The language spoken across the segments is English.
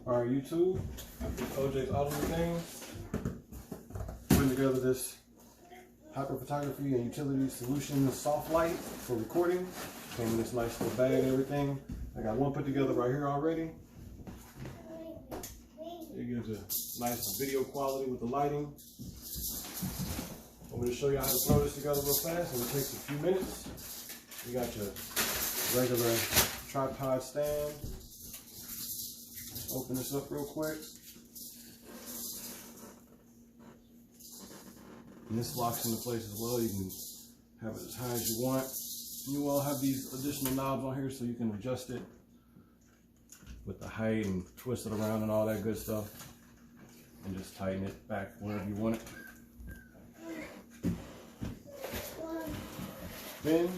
Alright, YouTube, OJ's Auto Things, putting together this hyper photography and utility solution soft light for recording. Came in this nice little bag and everything. I got one put together right here already. It gives a nice video quality with the lighting. I'm going to show you how to throw this together real fast, and it takes a few minutes. You got your regular tripod stand. Open this up real quick. And this locks into place as well. You can have it as high as you want. You all have these additional knobs on here so you can adjust it with the height and twist it around and all that good stuff. And just tighten it back wherever you want it. Then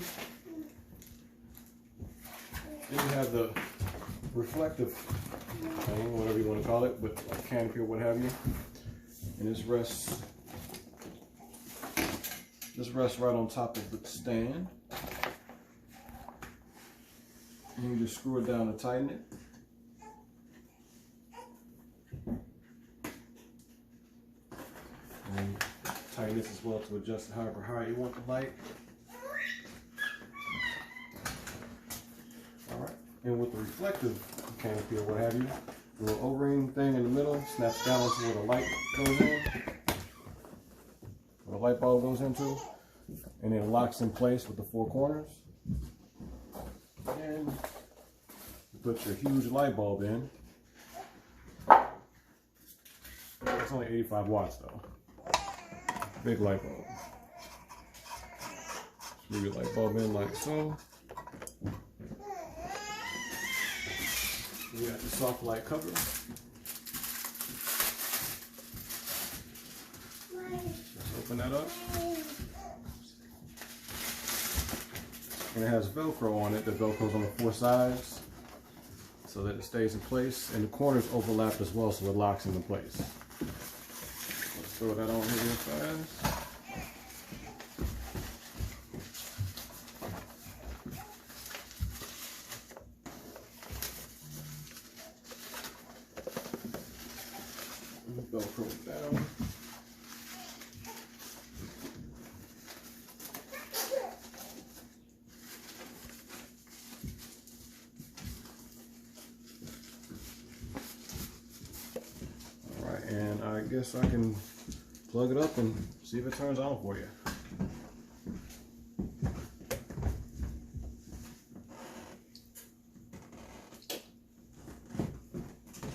you have the reflective thing, whatever you want to call it, with a canopy or what have you. And this rests right on top of the stand. And you just screw it down to tighten it. And tighten this as well to adjust it however high you want the light. Alright, and with the reflective canopy or what have you, the little O-ring thing in the middle snaps down into where the light goes in, where the light bulb goes into, and then it locks in place with the four corners. And you put your huge light bulb in. It's only 85 watts though. Big light bulb. Screw your light bulb in like so. We got the soft light cover. Let's open that up. And it has Velcro on it. The Velcro's on the four sides so that it stays in place. And the corners overlap as well so it locks into place. Let's throw that on here real fast. Velcro it down. Alright, and I guess I can plug it up and see if it turns on for you.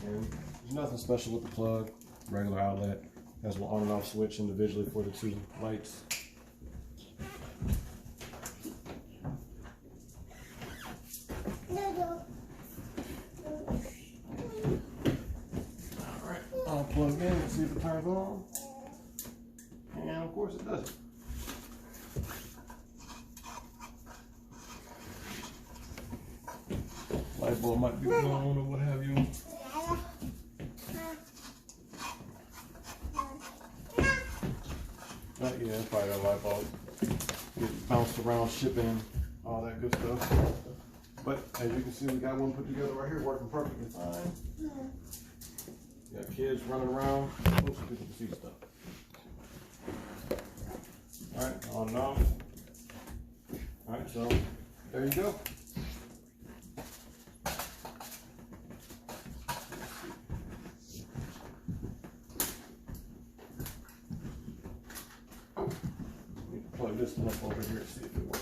And there's nothing special with the plug. Regular outlet, has an on and off switch individually for the two lights. Alright, I'll plug in and see if it turns on. And of course it doesn't. Light bulb might be blown or what have you. Yeah, it's probably a light bulb. Get bounced around shipping, all that good stuff. But as you can see, we got one put together right here, working perfectly fine. Got kids running around. Oops, you can see stuff. Alright, on and off. Alright, so there you go. Plug this one up over here to see if it works.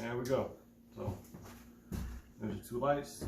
There we go. So there's your two lights.